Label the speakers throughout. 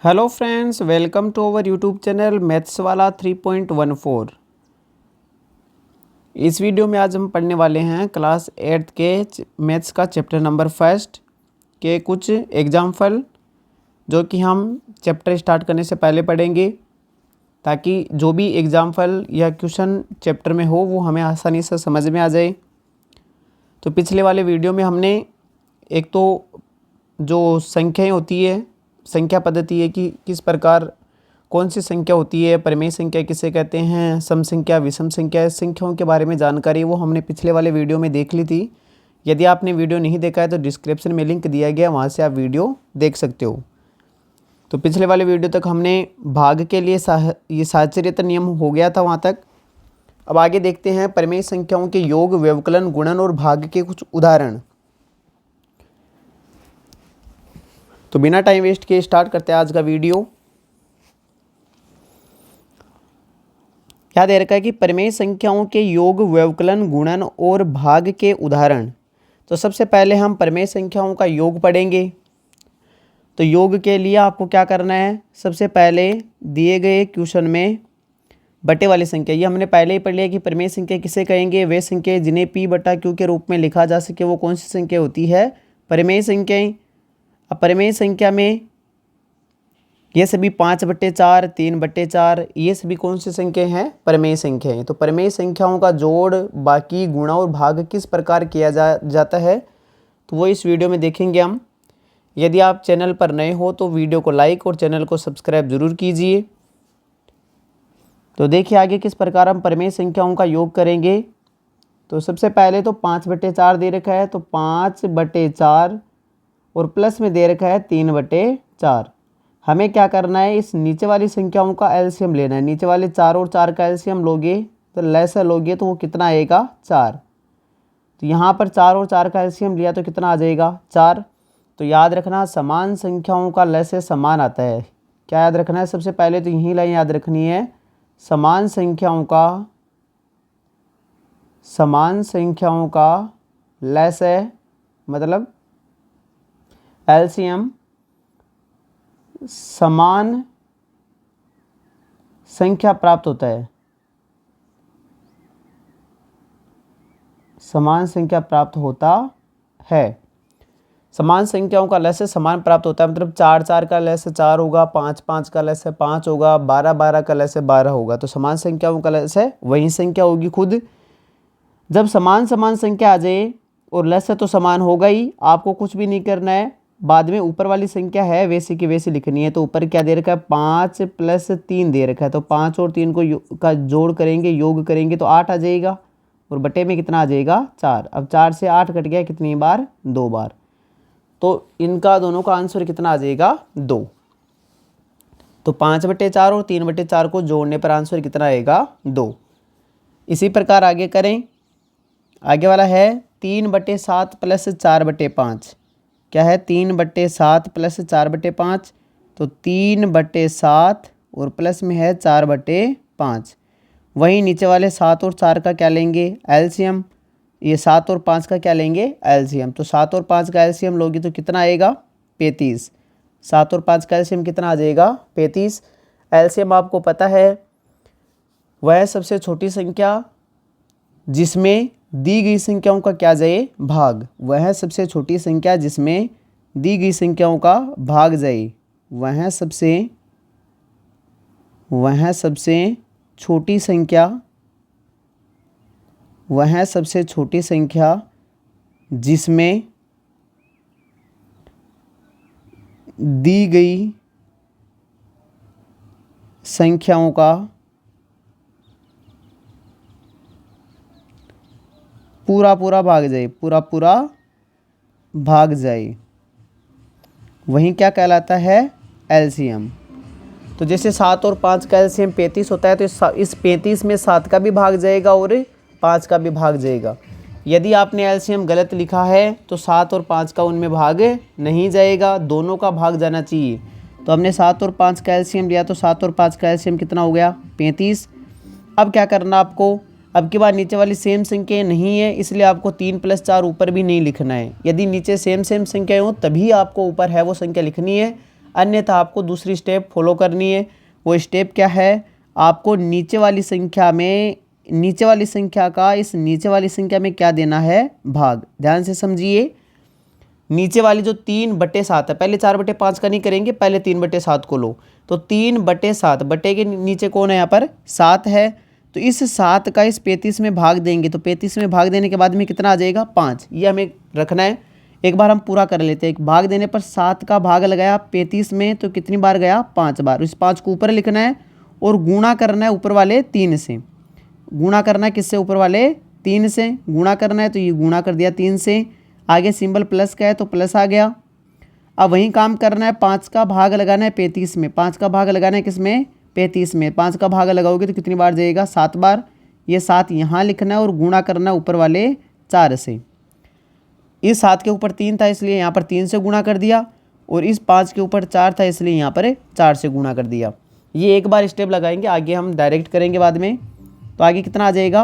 Speaker 1: Hello friends, welcome to our YouTube channel maths वाला 3.14। इस video में आज हम पढ़ने वाले हैं क्लास 8th के मैथ्स का चैप्टर नंबर फर्स्ट के कुछ एग्जाम्पल, जो कि हम चैप्टर स्टार्ट करने से पहले पढ़ेंगे ताकि जो भी एग्जाम्पल या क्वेश्चन चैप्टर में हो वो हमें आसानी से समझ में आ जाए। तो पिछले वाले वीडियो में हमने एक तो जो संख्याएं होती है, संख्या पद्धति है कि किस प्रकार कौन सी संख्या होती है, परिमेय संख्या किसे कहते हैं, सम संख्या, विषम संख्या, संख्याओं के बारे में जानकारी वो हमने पिछले वाले वीडियो में देख ली थी। यदि आपने वीडियो नहीं देखा है तो डिस्क्रिप्शन में लिंक दिया गया, वहाँ से आप वीडियो देख सकते हो। तो पिछले वाले वीडियो तक हमने भाग के लिए ये साहचर्यता नियम हो गया था वहाँ तक। अब आगे देखते हैं परिमेय संख्याओं के योग, व्यवकलन, गुणन और भाग के कुछ उदाहरण। तो बिना टाइम वेस्ट किए स्टार्ट करते हैं आज का वीडियो। क्या दे रखा है कि परिमेय संख्याओं के योग, व्यवकलन, गुणन और भाग के उदाहरण। तो सबसे पहले हम परिमेय संख्याओं का योग पढ़ेंगे। तो योग के लिए आपको क्या करना है, सबसे पहले दिए गए क्वेश्चन में बटे वाली संख्या, ये हमने पहले ही पढ़ लिया कि परिमेय संख्या किसे कहेंगे, वे संख्या जिन्हें p बटा q के रूप में लिखा जा सके वो कौन सी संख्या होती है, परिमेय संख्याएं। अब परिमेय संख्या में ये सभी 5/4, 3/4, ये सभी कौन सी संख्या हैं, परिमेय संख्याएं। तो परिमेय संख्याओं का जोड़, बाकी, गुणा और भाग किस प्रकार किया जाता है तो वो इस वीडियो में देखेंगे हम। यदि आप चैनल पर नए हो तो वीडियो को लाइक और चैनल को सब्सक्राइब जरूर कीजिए। तो देखिए आगे किस प्रकार हम परिमेय संख्याओं का योग करेंगे। तो सबसे पहले तो 5/4 दे रखा है, तो 5/4 और प्लस में दे रखा है 3/4। हमें क्या करना है, इस नीचे वाली संख्याओं का एलसीएम लेना है। नीचे वाले 4 और 4 का एलसीएम लोगे तो लैसा लोगे तो वो कितना आएगा, 4। तो यहाँ पर 4 और 4 का एलसीएम लिया तो कितना आ जाएगा, 4। तो याद रखना समान संख्याओं का लैसे समान आता है। क्या याद रखना है, सबसे पहले तो यही लाइन याद रखनी है, समान संख्याओं का लैसे मतलब एलसीएम समान संख्या प्राप्त होता है, समान संख्या प्राप्त होता है। समान संख्याओं का लैसे समान प्राप्त होता है मतलब 4/4 का लैसे 4 होगा, 5/5 का लैसे 5 होगा, 12/12 का लैसे 12 होगा। तो समान संख्याओं का लैसे वही संख्या होगी खुद। जब समान संख्या आ जाए और लैसे तो समान होगा ही, आपको कुछ भी नहीं करना है। बाद में ऊपर वाली संख्या है वैसे की वैसे लिखनी है। तो ऊपर क्या दे रखा है, 5 + 3 दे रखा है। तो 5 और 3 का जोड़ करेंगे, योग करेंगे तो 8 आ जाएगा और बटे में कितना आ जाएगा, 4। अब 4 से 8 कट गया कितनी बार, 2 बार। तो इनका दोनों का आंसर कितना आ जाएगा, 2। तो 5/4 और 3/4 को जोड़ने पर आंसर कितना आएगा, 2। इसी प्रकार आगे करें। आगे वाला है 3/7 + 4/5। क्या है, 3/7 + 4/5। तो 3/7 और प्लस में है 4/5। वहीं नीचे वाले 7 और 4 का क्या लेंगे, एलसीएम। ये 7 और 5 का क्या लेंगे, एलसीएम। तो 7 और 5 का एलसीएम लोगी तो कितना आएगा, 35। 7 और 5 का एलसीएम कितना आ जाएगा, 35। एलसीएम आपको पता है वह सबसे छोटी संख्या जिसमें दी गई संख्याओं का क्या जाए, भाग। वह सबसे छोटी संख्या जिसमें दी गई संख्याओं का भाग जाए, वह सबसे छोटी संख्या जिसमें दी गई संख्याओं का पूरा भाग जाए, वहीं क्या कहलाता है, एलसीएम। तो जैसे 7 और 5 का एलसीएम 35 होता है, तो इस 35 में 7 का भी भाग जाएगा और 5 का भी भाग जाएगा। यदि आपने एलसीएम गलत लिखा है तो 7 और 5 का उनमें भाग नहीं जाएगा, दोनों का भाग जाना चाहिए। तो हमने 7 और 5 का एलसीएम लिया तो 7 और 5 का एलसीएम कितना हो गया, 35। अब क्या करना आपको, अब की बार नीचे वाली सेम संख्या नहीं है, इसलिए आपको 3 + 4 ऊपर भी नहीं लिखना है। यदि नीचे सेम संख्याएं हो तभी आपको ऊपर है वो संख्या लिखनी है। अन्यथा आपको दूसरी स्टेप फॉलो करनी है। वो स्टेप क्या है, आपको नीचे वाली संख्या का इस नीचे वाली संख्या में क्या देना है, भाग। ध्यान से समझिए, नीचे वाली जो 3/7 है, पहले 4/5 का नहीं करेंगे, पहले 3/7 को लो। तो 3/7 बटे के नीचे कौन है, यहाँ पर 7 है। तो इस 7 का इस 35 में भाग देंगे, तो 35 में भाग देने के बाद में कितना आ जाएगा, 5। ये हमें रखना है। एक बार हम पूरा कर लेते हैं। भाग देने पर 7 का भाग लगाया 35 में, तो कितनी बार गया, 5 बार। इस 5 को ऊपर लिखना है और गुणा करना है ऊपर वाले 3 से। गुणा करना है किससे, ऊपर वाले 3 से गुणा करना है, तो ये गुणा कर दिया 3 से। आगे सिंबल प्लस का है तो प्लस आ गया। अब वही काम करना है, 5 का भाग लगाना है 35 में। 5 का भाग लगाना है किसमें, 35 में। 5 का भाग लगाओगे तो कितनी बार जाएगा, 7 बार। ये 7 यहाँ लिखना है और गुणा करना है ऊपर वाले 4 से। इस 7 के ऊपर 3 था इसलिए यहाँ पर 3 से गुणा कर दिया, और इस 5 के ऊपर 4 था इसलिए यहाँ पर 4 से गुणा कर दिया। ये एक बार स्टेप लगाएंगे, आगे हम डायरेक्ट करेंगे बाद में। तो आगे कितना आ जाएगा,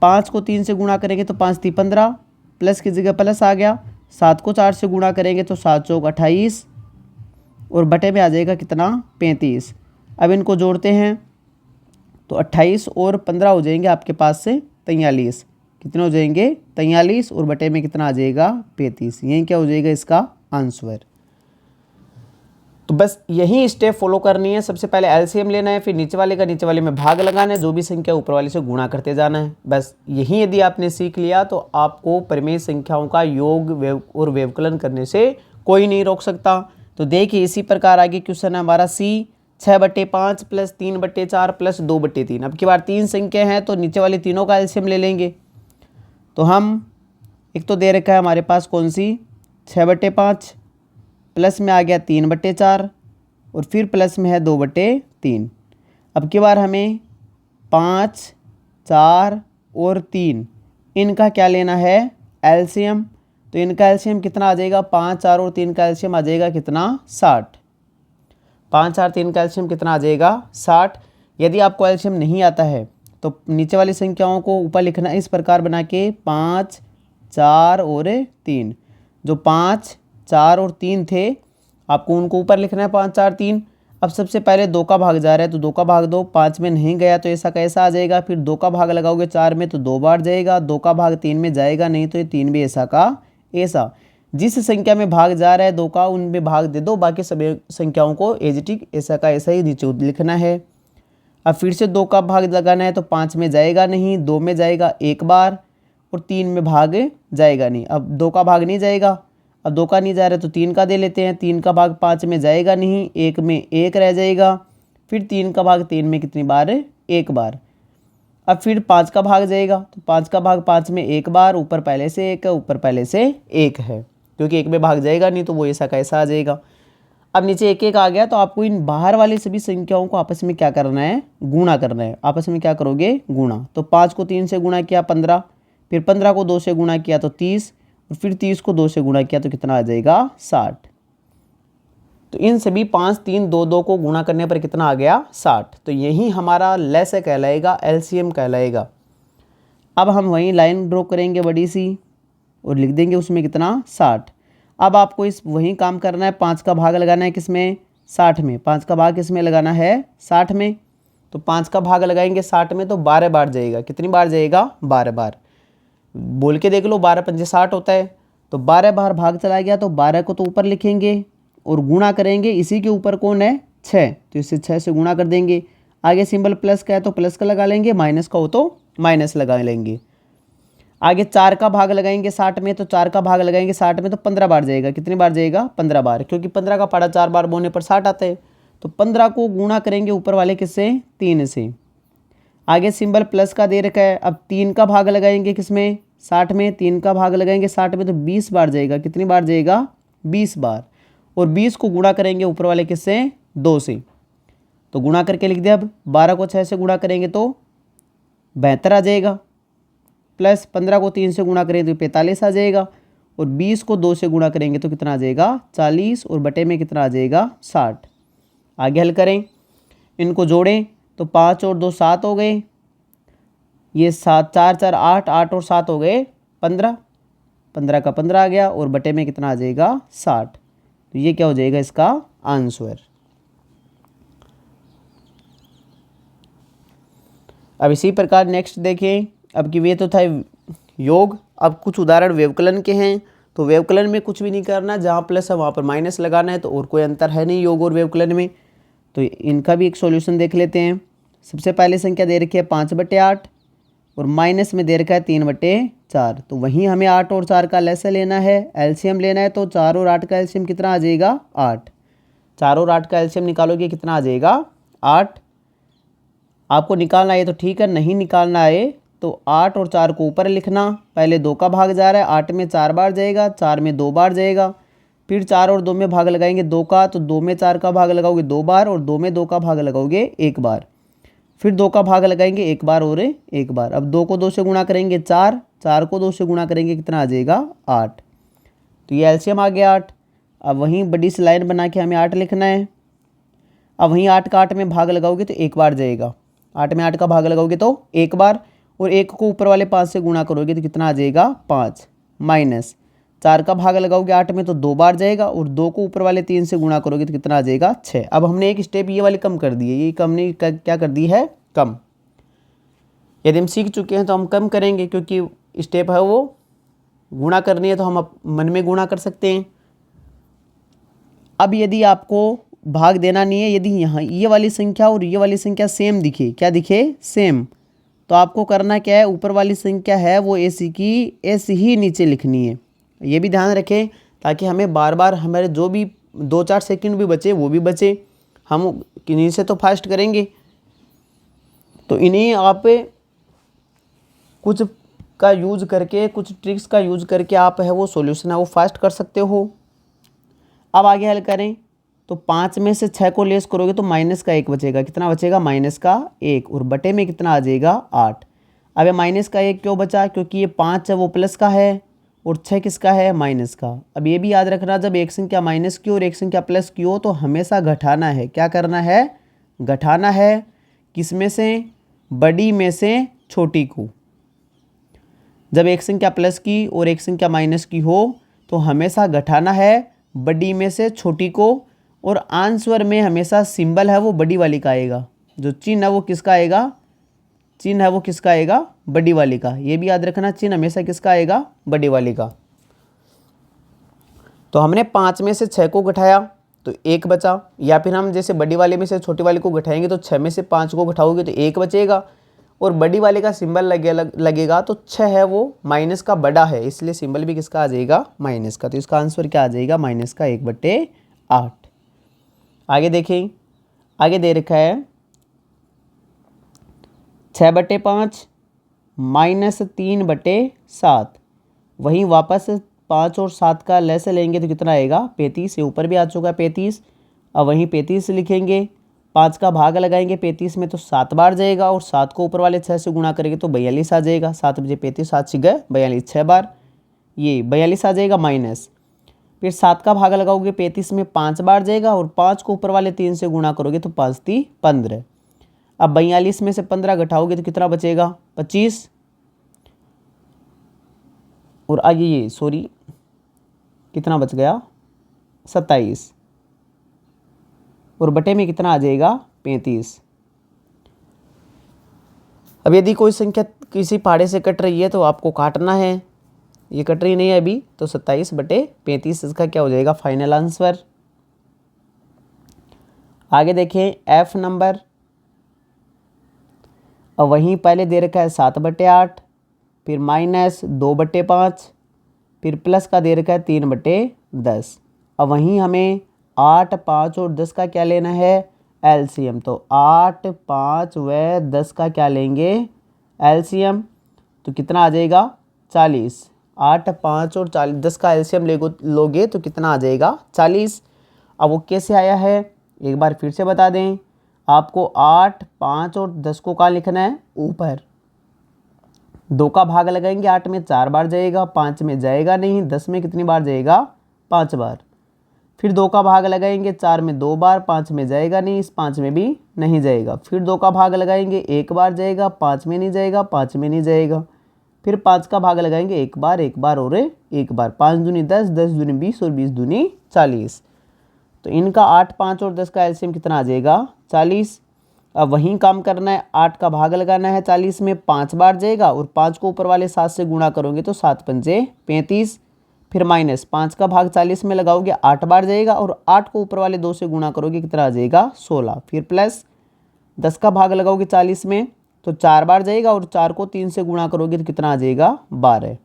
Speaker 1: 5 को 3 से गुणा करेंगे तो 5 × 15, प्लस की जगह प्लस आ गया। 7 को 4 से गुणा करेंगे तो 7 × 28, और बटे में आ जाएगा कितना, 35। अब इनको जोड़ते हैं तो 28 और 15 हो जाएंगे आपके पास से 43। कितने हो जाएंगे, 43, और बटे में कितना आ जाएगा, 35। यही क्या हो जाएगा इसका आंसर। तो बस यही स्टेप फॉलो करनी है। सबसे पहले एलसीएम लेना है, फिर नीचे वाले का नीचे वाले में भाग लगाना है, जो भी संख्या ऊपर वाले से गुणा करते जाना है। बस यही यदि आपने सीख लिया तो आपको परिमेय संख्याओं का योग और व्यवकलन करने से कोई नहीं रोक सकता। तो देखिए इसी प्रकार आगे क्वेश्चन है हमारा सी, 6/5 + 3/4 + 2/3। अब की बार 3 संख्या हैं तो नीचे वाली तीनों का एलसीएम ले लेंगे। तो हम, एक तो दे रखा है हमारे पास कौन सी, 6/5, प्लस में आ गया 3/4, और फिर प्लस में है 2/3। अब की बार हमें 5, 4 और 3 इनका क्या लेना है, एलसीएम। तो इनका एलसीएम कितना आ जाएगा, 5, 4 और 3 का एलसीएम आ जाएगा कितना, 60। 5, 4, 3 का एलसीएम कितना आ जाएगा, 60। यदि आपको एलसीएम नहीं आता है तो नीचे वाली संख्याओं को ऊपर लिखना इस प्रकार बना के, 5, 4 और 3। जो 5, 4 और 3 थे आपको उनको ऊपर लिखना है, 5, 4, 3। अब सबसे पहले 2 का भाग जा रहा है तो 2 का भाग दो, 5 में नहीं गया तो ऐसा कैसा आ जाएगा। फिर 2 का भाग लगाओगे 4 में तो 2 बार जाएगा। 2 का भाग 3 में जाएगा नहीं, तो ये 3 भी ऐसा का ऐसा। जिस संख्या में भाग जा रहा है 2 का, उनमें भाग दे दो, बाकी सभी संख्याओं को एज इट इज ऐसा का ऐसा ही नीचे लिखना है। अब फिर से 2 का भाग लगाना है तो 5 में जाएगा नहीं, 2 में जाएगा एक बार, और 3 में भाग जाएगा नहीं। अब 2 का भाग नहीं जाएगा, अब 2 का नहीं जा रहा तो 3 का दे लेते हैं। 3 का भाग 5 में जाएगा नहीं, 1 में 1 रह जाएगा। फिर 3 का भाग 3 में कितनी बार, एक बार। अब फिर 5 का भाग जाएगा तो 5 का भाग 5 में एक बार, ऊपर पहले से 1 है, ऊपर पहले से 1 है, क्योंकि 1 में भाग जाएगा नहीं तो वो ऐसा कैसा आ जाएगा। अब नीचे 1 1 आ गया तो आपको इन बाहर वाली सभी संख्याओं को आपस में क्या करना है, गुणा करना है। आपस में क्या करोगे, गुणा। तो 5 को 3 से गुणा किया 15, फिर 15 को 2 से गुणा किया तो 30, और फिर 30 को 2 से गुणा किया तो कितना आ जाएगा, 60। तो इन सभी 5, 3, 2, 2 को गुणा करने पर कितना आ गया, 60। तो यही हमारा लैसे कहलाएगा, एलसीएम कहलाएगा। अब हम वहीं लाइन ड्रॉ करेंगे बड़ी सी और लिख देंगे उसमें कितना, 60। अब आपको इस वही काम करना है, 5 का भाग लगाना है किसमें, 60 में। 5 का भाग किसमें लगाना है, 60 में। तो 5 का भाग लगाएंगे 60 में तो 12 बार जाएगा। कितनी बार जाएगा, 12 बार। बोल के देख लो, 12 × 5 = 60 होता है। तो 12 बार भाग चला गया तो 12 को तो ऊपर लिखेंगे और गुणा करेंगे। इसी के ऊपर कौन है, 6, तो इसे 6 से गुणा कर देंगे। आगे सिंबल प्लस का है तो प्लस का लगा लेंगे, माइनस का हो तो माइनस लगा लेंगे। आगे 4 का भाग लगाएंगे 60 में, तो 4 का भाग लगाएंगे 60 में तो 15 बार जाएगा। कितनी बार जाएगा, 15 बार, क्योंकि 15 का पाड़ा 4 बार बोने पर 60 आता है। तो 15 को गुणा करेंगे ऊपर वाले किससे, 3 से। आगे सिंबल प्लस का दे रखा है। अब 3 का भाग लगाएंगे किसमें, 60 में। 3 का भाग लगाएंगे 60 में तो 20 बार जाएगा। कितनी बार जाएगा, 20 बार। और 20 को गुणा करेंगे ऊपर वाले किससे, 2 से। तो गुणा करके लिख दिया। अब 12 को 6 से गुणा करेंगे तो 72 आ जाएगा, प्लस 15 को 3 से गुणा करेंगे तो 45 आ जाएगा, और 20 को 2 से गुणा करेंगे तो कितना आ जाएगा, 40, और बटे में कितना आ जाएगा, 60। आगे हल करें, इनको जोड़ें तो 5 और 2 7 हो गए। ये 7, 4, 4, 8, 8 और 7 हो गए 15। 15 का 15 आ गया, और बटे में कितना आ जाएगा, 60। तो ये क्या हो जाएगा इसका आंसर। अब इसी प्रकार नेक्स्ट देखें। अब कि ये तो था योग, अब कुछ उदाहरण व्यवकलन के हैं। तो व्यवकलन में कुछ भी नहीं करना, जहाँ प्लस है वहाँ पर माइनस लगाना है, तो और कोई अंतर है नहीं योग और व्यवकलन में। तो इनका भी एक सॉल्यूशन देख लेते हैं। सबसे पहले संख्या दे रखी है 5/8 और माइनस में दे रखा है 3/4। तो वहीं हमें 8 और 4 का लैसा लेना है, एलसीएम लेना है। तो 4 और 8 का एलसीएम कितना आ जाएगा 8। 4 और 8 का एलसीएम निकालोगे कितना आ जाएगा 8। आपको निकालना है तो ठीक है, नहीं निकालना है तो 8 और 4 को ऊपर लिखना। पहले 2 का भाग जा रहा है, 8 में 4 बार जाएगा, 4 में 2 बार जाएगा। फिर 4 और 2 में भाग लगाएंगे 2 का, तो 2 में 4 का भाग लगाओगे 2 बार और 2 में 2 का भाग लगाओगे 1 बार। फिर 2 का भाग लगाएंगे 1 बार और 1 बार। अब 2 को 2 से गुणा करेंगे 4, 4 को 2 से गुणा करेंगे कितना आ जाएगा 8। तो ये एलसीएम आ गया 8। अब वहीं बड़ी सी लाइन बना के हमें 8 लिखना है। अब वहीं 8 का 8 में भाग लगाओगे तो 1 बार जाएगा, 8 में 8 का भाग लगाओगे तो 1 बार, और 1 को ऊपर वाले 5 से गुणा करोगे तो कितना आ जाएगा 5। माइनस 4 का भाग लगाओगे 8 में तो 2 बार जाएगा, और 2 को ऊपर वाले 3 से गुणा करोगे तो कितना आ जाएगा 6। अब हमने एक स्टेप ये वाली कम कर दी है, ये कम नहीं क्या कर दी है कम। यदि हम सीख चुके हैं तो हम कम करेंगे, क्योंकि स्टेप है वो गुणा करनी है तो हम मन में गुणा कर सकते हैं। अब यदि आपको भाग देना नहीं है, यदि यहाँ ये वाली संख्या और ये वाली संख्या सेम दिखे, क्या दिखे सेम, तो आपको करना क्या है, ऊपर वाली संख्या है वो ऐसी की ऐसी ही नीचे लिखनी है। ये भी ध्यान रखें ताकि हमें बार बार हमारे जो भी 2-4 सेकंड भी बचे वो भी बचे, हम किन्हीं से तो फास्ट करेंगे। तो इन्हीं आप कुछ का यूज करके, कुछ ट्रिक्स का यूज करके आप है वो सॉल्यूशन है वो फास्ट कर सकते हो। अब आगे हल करें तो 5 में से 6 को लेस करोगे तो माइनस का 1 बचेगा, कितना बचेगा माइनस का 1, और बटे में कितना आ जाएगा 8। अब ये माइनस का 1 क्यों बचा, क्योंकि ये 5 है वो प्लस का है और 6 किसका है माइनस का। अब ये भी याद रखना, जब एक संख्या माइनस की और एक संख्या प्लस की हो तो हमेशा घटाना है। क्या करना है, घटाना है। किस में से, बड़ी में से छोटी को। जब एक संख्या प्लस की और एक संख्या माइनस की हो तो हमेशा घटाना है बड़ी में से छोटी को, और आंसर में हमेशा सिंबल है वो बड़ी वाली का आएगा, जो चिन्ह है वो किसका आएगा, चिन्ह है वो किसका आएगा बड़ी वाली का। ये भी याद रखना, चिन्ह हमेशा किसका आएगा बड़ी वाली का। तो हमने 5 में से 6 को घटाया तो 1 बचा, या फिर हम जैसे बड़ी वाले में से छोटी वाली को घटाएंगे तो 6 में से 5 को घटाओगे तो 1 बचेगा, और बड़ी वाले का सिंबल लगेगा तो 6 है वो माइनस का बड़ा है, इसलिए सिंबल भी किसका आ जाएगा माइनस का। तो इसका आंसर क्या आ जाएगा माइनस का 1/8। आगे देखें, आगे दे रखा है 6/5 माइनस 3/7। वहीं वापस 5 और 7 का लैस लेंगे तो कितना आएगा 35। ये ऊपर भी आ चुका 35। अब वहीं 35 लिखेंगे, 5 का भाग लगाएंगे 35 में तो 7 बार जाएगा, और 7 को ऊपर वाले 6 से गुणा करेंगे तो 42 आ जाएगा। 7 बजे 35, 7 से गए 42, 6 बार ये 42 आ जाएगा माइनस। फिर 7 का भाग लगाओगे 35 में 5 बार जाएगा, और 5 को ऊपर वाले 3 से गुणा करोगे तो 5 × 15। अब 42 में से 15 घटाओगे तो कितना बचेगा 25, और आगे ये सॉरी कितना बच गया 27, और बटे में कितना आ जाएगा 35। अब यदि कोई संख्या किसी पहाड़े से कट रही है तो आपको काटना है, ये कट रही नहीं है अभी, तो 27/35 इसका क्या हो जाएगा फाइनल आंसर। आगे देखें एफ नंबर। अब वहीं पहले दे रखा है 7/8, फिर माइनस 2/5, फिर प्लस का दे रखा है 3/10। अब वहीं हमें 8, 5 और 10 का क्या लेना है एलसीएम। तो 8, 5 व 10 का क्या लेंगे एलसीएम, तो कितना आ जाएगा 40। 8, 5 और 40, 10 का एलसीएम लोगे तो कितना आ जाएगा 40। अब वो कैसे आया है एक बार फिर से बता दें आपको। 8, 5 और 10 को कहाँ लिखना है ऊपर, 2 का भाग लगाएंगे 8 में 4 बार जाएगा, 5 में जाएगा नहीं, 10 में कितनी बार जाएगा 5 बार। फिर 2 का भाग लगाएंगे 4 में 2 बार, 5 में जाएगा नहीं, इस 5 में भी नहीं जाएगा। फिर 2 का भाग लगाएंगे 1 बार जाएगा, 5 में नहीं जाएगा, 5 में नहीं जाएगा। फिर 5 का भाग लगाएंगे 1 बार और 1 बार। 5 दूनी 10, 10 दूनी 20 और 20 दूनी 40। तो इनका 8, 5 और 10 का एलसीएम कितना आ जाएगा 40। अब वहीं काम करना है, 8 का भाग लगाना है 40 में, 5 बार जाएगा और 5 को ऊपर वाले 7 से गुणा करोगे तो 7 पंचे 35, फिर माइनस 5 का भाग 40 में लगाओगे 8 बार जाएगा और 8 को ऊपर वाले 2 से गुणा करोगे कितना आ जाएगा 16, फिर प्लस 10 का भाग लगाओगे 40 में तो 4 बार जाएगा और 4 को 3 से गुणा करोगे तो कितना आ जाएगा 12।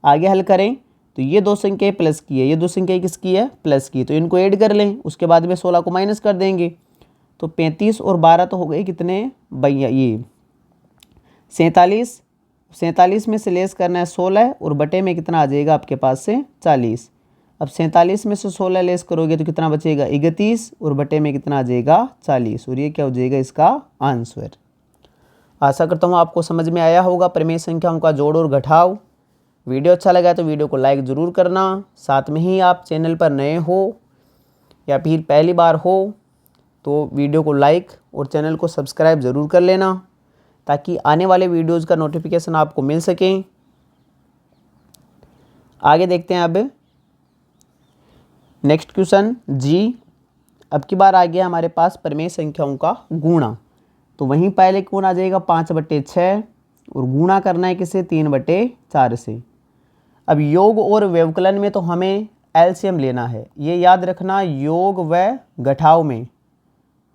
Speaker 1: आगे हल करें तो ये दो संख्या प्लस की है, ये दो संख्या किसकी है प्लस की, तो इनको ऐड कर लें, उसके बाद में 16 को माइनस कर देंगे तो 35 और 12 तो हो गए कितने भैया ये 47, 47 में से लेस करना है 16 और बटे में कितना आ जाएगा आपके पास से 40। अब 47 में से 16 लेस करोगे तो कितना बचेगा 31 और बटे में कितना आ जाएगा 40 और ये क्या हो जाएगा इसका आंसर। आशा करता हूँ आपको समझ में आया होगा प्रमेय संख्याओं का जोड़ और घटाव। वीडियो अच्छा लगा तो वीडियो को लाइक ज़रूर करना, साथ में ही आप चैनल पर नए हो या फिर पहली बार हो तो वीडियो को लाइक और चैनल को सब्सक्राइब ज़रूर कर लेना ताकि आने वाले वीडियोज़ का नोटिफिकेशन आपको मिल सके। आगे देखते हैं अब नेक्स्ट क्वेश्चन जी। अब की बार आ गया हमारे पास प्रमेय संख्याओं का गुणा, तो वहीं पहले कौन आ जाएगा 5/6 और गुणा करना है किसे 3/4 से। अब योग और व्यवकलन में तो हमें एलसीएम लेना है, ये याद रखना। योग व घटाव में,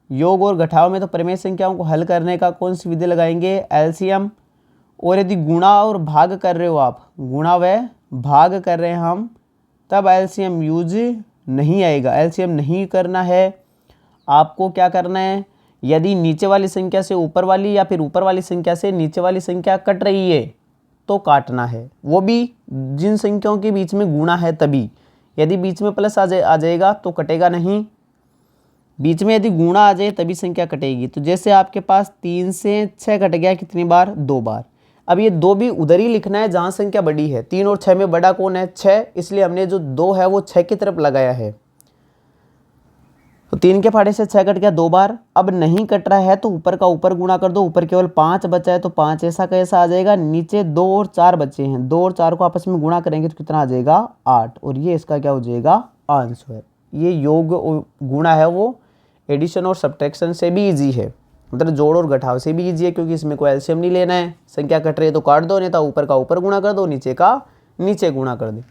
Speaker 1: योग और घटाव में तो प्रमेय संख्याओं को हल करने का कौन सी विधि लगाएंगे एलसीएम। और यदि गुणा और भाग कर रहे हो आप, गुणा व भाग कर रहे हैं हम, तब एलसीएम यूज नहीं आएगा, एलसीएम नहीं करना है। आपको क्या करना है, यदि नीचे वाली संख्या से ऊपर वाली या फिर ऊपर वाली संख्या से नीचे वाली संख्या कट रही है तो काटना है, वो भी जिन संख्याओं के बीच में गुणा है तभी। यदि बीच में प्लस आ जाएगा तो कटेगा नहीं, बीच में यदि गुणा आ जाए तभी संख्या कटेगी। तो जैसे आपके पास 3 से 6 कट गया कितनी बार 2 बार। अब ये 2 भी उधर ही लिखना है जहाँ संख्या बड़ी है, 3 और 6 में बड़ा कौन है 6, इसलिए हमने जो 2 है वो 6 की तरफ लगाया है। तो 3 के फाड़े से 6 कट गया 2 बार। अब नहीं कट रहा है तो ऊपर का ऊपर गुणा कर दो, ऊपर केवल 5 बचा है तो 5 ऐसा कैसा आ जाएगा। नीचे 2 और 4 बचे हैं, 2 और 4 को आपस में गुणा करेंगे तो कितना आ जाएगा 8 और ये इसका क्या हो जाएगा आंसर। ये योग गुणा है वो एडिशन और सब्ट्रैक्शन से भी इजी है, मतलब जोड़ और घटाव से भी इजी है, क्योंकि इसमें कोई एलसीएम नहीं लेना है। संख्या कट रही है तो काट दो, नहीं तो ऊपर का ऊपर गुणा कर दो, नीचे का नीचे गुणा कर दो।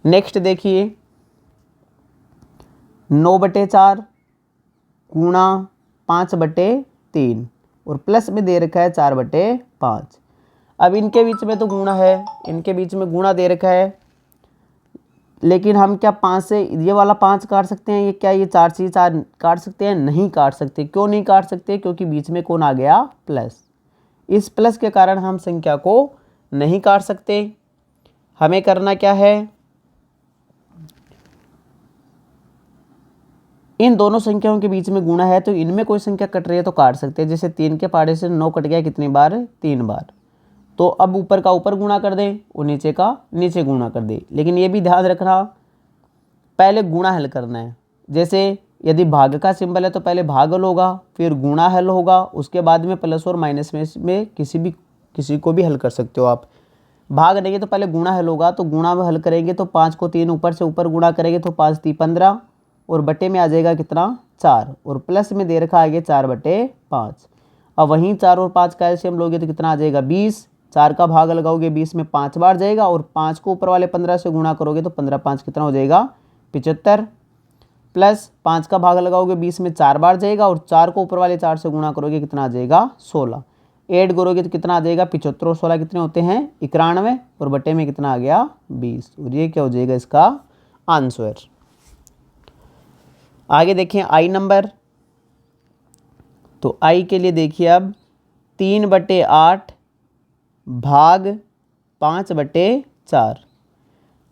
Speaker 1: नेक्स्ट देखिए 9/4 गुणा 5/3 और प्लस में दे रखा है 4/5। अब इनके बीच में तो गुणा है, इनके बीच में गुणा दे रखा है, लेकिन हम क्या 5 से ये वाला 5 काट सकते हैं, ये क्या ये 4 से 4 काट सकते हैं, नहीं काट सकते। क्यों नहीं काट सकते, क्योंकि बीच में कौन आ गया प्लस। इस प्लस के कारण हम संख्या को नहीं काट सकते। हमें करना क्या है, इन दोनों संख्याओं के बीच में गुणा है तो इनमें कोई संख्या कट रही है तो काट सकते हैं। जैसे 3 के फाड़े से 9 कट गया कितनी बार 3 बार, तो अब ऊपर का ऊपर गुणा कर दें और नीचे का नीचे गुणा कर दें। लेकिन ये भी ध्यान रखना पहले गुणा हल करना है। जैसे यदि भाग का सिंबल है तो पहले भाग हल होगा, फिर गुणा हल होगा, उसके बाद में प्लस और माइनस में किसी को भी हल कर सकते हो आप। भाग नहीं है तो पहले गुणा हल होगा, तो गुणा में हल करेंगे तो 5 को 3 ऊपर से ऊपर गुणा करेंगे तो 5 3 15 और बटे में आ जाएगा कितना 4 और प्लस में दे रखा आगे 4/5। अब वहीं 4 और 5 का एलसीएम लोगे तो कितना आ जाएगा 20। 4 का भाग लगाओगे 20 में 5 बार जाएगा और 5 को ऊपर वाले 15 से गुणा करोगे तो 15 5 कितना हो जाएगा 75। प्लस 5 का भाग लगाओगे 20 में 4 बार जाएगा और 4 को ऊपर वाले 4 से गुणा करोगे कितना आ जाएगा 16। ऐड करोगे तो कितना आ जाएगा 75 और 16 कितने होते हैं 91 और बटे में कितना आ गया 20 और ये क्या हो जाएगा इसका आंसर। आगे देखें आई नंबर, तो आई के लिए देखिए अब 3/8 भाग 5/4।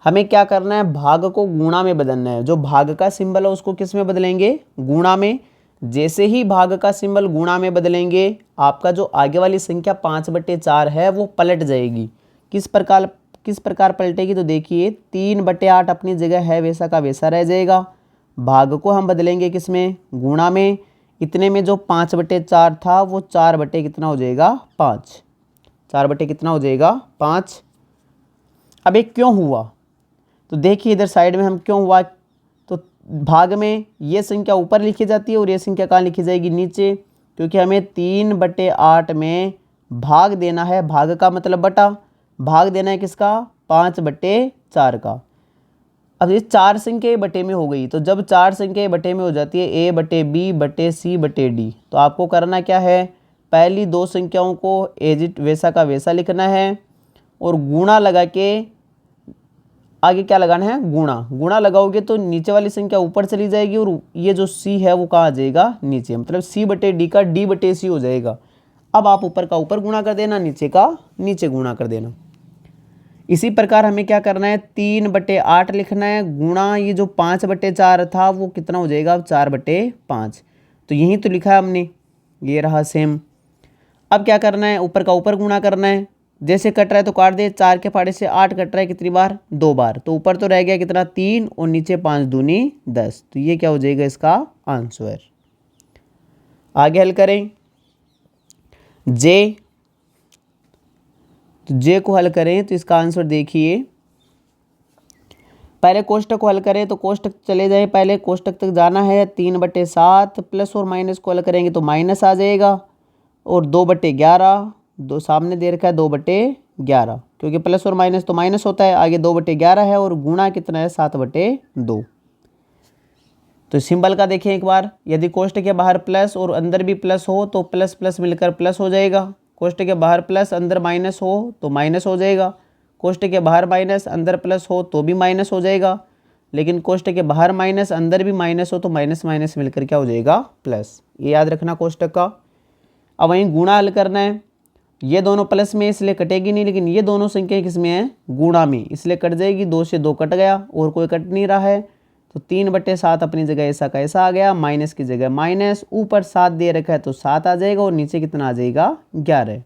Speaker 1: हमें क्या करना है, भाग को गुणा में बदलना है। जो भाग का सिंबल है उसको किस में बदलेंगे गुणा में। जैसे ही भाग का सिंबल गुणा में बदलेंगे आपका जो आगे वाली संख्या 5/4 है वो पलट जाएगी। किस प्रकार पलटेगी, तो देखिए 3/8 अपनी जगह है वैसा का वैसा रह जाएगा। भाग को हम बदलेंगे किस में गुणा में। इतने में जो 5/4 था वो 4 बटे कितना हो जाएगा 5, 4 बटे कितना हो जाएगा 5। अब एक क्यों हुआ, तो देखिए इधर साइड में हम क्यों हुआ, तो भाग में ये संख्या ऊपर लिखी जाती है और ये संख्या कहाँ लिखी जाएगी, नीचे, क्योंकि हमें 3/8 में भाग देना है। भाग का मतलब बटा, भाग देना है किसका, 5/4 का। अब ये 4 संख्या बटे में हो गई, तो जब 4 संख्या बटे में हो जाती है A/B/C/D, तो आपको करना क्या है, पहली 2 संख्याओं को एज इट वैसा का वैसा लिखना है और गुणा लगा के आगे क्या लगाना है, गुणा। गुणा लगाओगे तो नीचे वाली संख्या ऊपर चली जाएगी और ये जो C है वो कहाँ आ जाएगा, नीचे, मतलब C/D का D/C हो जाएगा। अब आप ऊपर का ऊपर गुणा कर देना, नीचे का नीचे गुणा कर देना। इसी प्रकार हमें क्या करना है, 3/8 लिखना है गुणा ये जो 5/4 था वो कितना हो जाएगा, 4/5। तो यही तो लिखा है हमने, ये रहा सेम। अब क्या करना है, ऊपर का ऊपर गुणा करना है। जैसे कट रहा है तो काट दे, 4 के फाड़े से 8 कट रहा है कितनी बार, 2 बार। तो ऊपर तो रह गया कितना, 3 और नीचे 5 दूनी 10। तो ये क्या हो जाएगा इसका आंसर। आगे हल करें जे, तो जे को हल करें तो इसका आंसर देखिए, पहले कोष्टक को हल करें तो कोष्टक चले जाए, पहले कोष्टक तक जाना है। 3/7 प्लस और माइनस को हल करेंगे तो माइनस आ जाएगा और 2/11, दो सामने दे रखा है 2/11, क्योंकि प्लस और माइनस तो माइनस होता है, आगे 2/11 है और गुणा कितना है, 7/2। तो सिंबल का देखें एक बार, यदि कोष्टक के बाहर प्लस और अंदर भी प्लस हो तो प्लस प्लस मिलकर प्लस हो जाएगा। कोष्टक के बाहर प्लस अंदर माइनस हो तो माइनस हो जाएगा। कोष्टक के बाहर माइनस अंदर प्लस हो तो भी माइनस हो जाएगा। लेकिन कोष्टक के बाहर माइनस अंदर भी माइनस हो तो माइनस माइनस मिलकर क्या हो जाएगा, प्लस। ये याद रखना कोष्टक का। अब वहीं गुणा हल करना है, ये दोनों प्लस में इसलिए कटेगी नहीं, लेकिन ये दोनों संख्या किस में है, गुणा में, इसलिए कट जाएगी। 2 से 2 कट गया और कोई कट नहीं रहा है, तो 3/7 अपनी जगह ऐसा का ऐसा आ गया, माइनस की जगह माइनस, ऊपर 7 दे रखा है तो 7 आ जाएगा और नीचे कितना आ जाएगा, 11।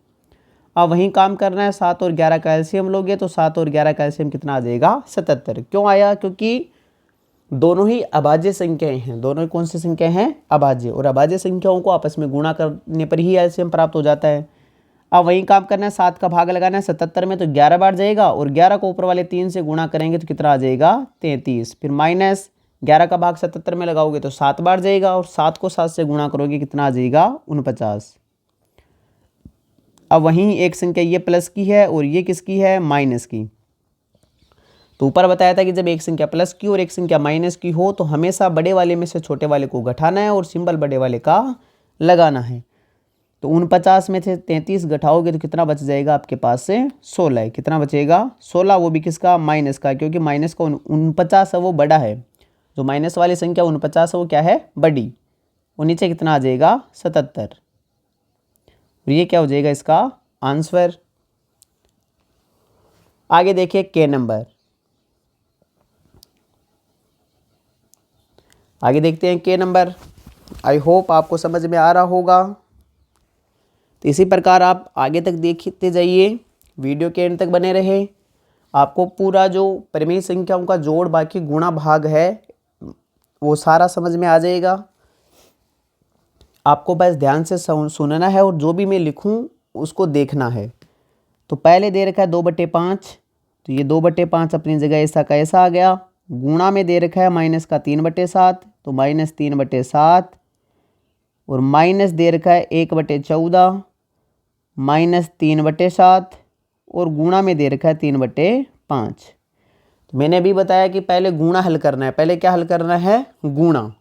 Speaker 1: अब वहीं काम करना है, 7 और 11 का एलसीएम लोगे तो 7 और 11 का एलसीएम कितना आ जाएगा, 77। क्यों आया, क्योंकि दोनों ही अभाज्य संख्याएं हैं। दोनों कौन सी संख्या हैं, अभाज्य, और अभाज्य संख्याओं को आपस में गुणा करने पर ही एलसीएम प्राप्त हो जाता है। अब वहीं काम करना है, 7 का भाग लगाना है 77 में तो 11 बार जाएगा और 11 को ऊपर वाले 3 से गुणा करेंगे तो कितना आ जाएगा, 33। फिर माइनस 11 का भाग 77 में लगाओगे तो 7 बार जाएगा और 7 को 7 से गुणा करोगे कितना आ जाएगा, 49। अब वहीं एक संख्या ये प्लस की है और ये किसकी है, माइनस की। तो ऊपर बताया था कि जब एक संख्या प्लस की और एक संख्या माइनस की हो तो हमेशा बड़े वाले में से छोटे वाले को घटाना है और सिंबल बड़े वाले का लगाना है। तो 49 में से 33 घटाओगे तो कितना बच जाएगा आपके पास से, 16। कितना बचेगा, 16, वो भी किसका, माइनस का, क्योंकि माइनस का 49 है वो बड़ा है। जो माइनस वाली संख्या 49 है वो क्या है, बड़ी। वो नीचे कितना आ जाएगा, 77। और ये क्या हो जाएगा इसका आंसर। आगे देखिए के नंबर, आगे देखते हैं के नंबर। आई होप आपको समझ में आ रहा होगा। तो इसी प्रकार आप आगे तक देखते जाइए, वीडियो के एंड तक बने रहे। आपको पूरा जो परिमेय संख्याओं का जोड़ बाकी गुणा भाग है वो सारा समझ में आ जाएगा। आपको बस ध्यान से सुनना है और जो भी मैं लिखूं उसको देखना है। तो पहले दे रखा है 2/5, तो ये 2/5 अपनी जगह ऐसा का ऐसा आ गया। गुणा में दे रखा है माइनस का 3/7, तो माइनस 3/7, और माइनस दे रखा है 1/14 माइनस 3/7, और गुणा में दे रखा है 3/5। तो मैंने अभी बताया कि पहले गुणा हल करना है। पहले क्या हल करना है, गुणा।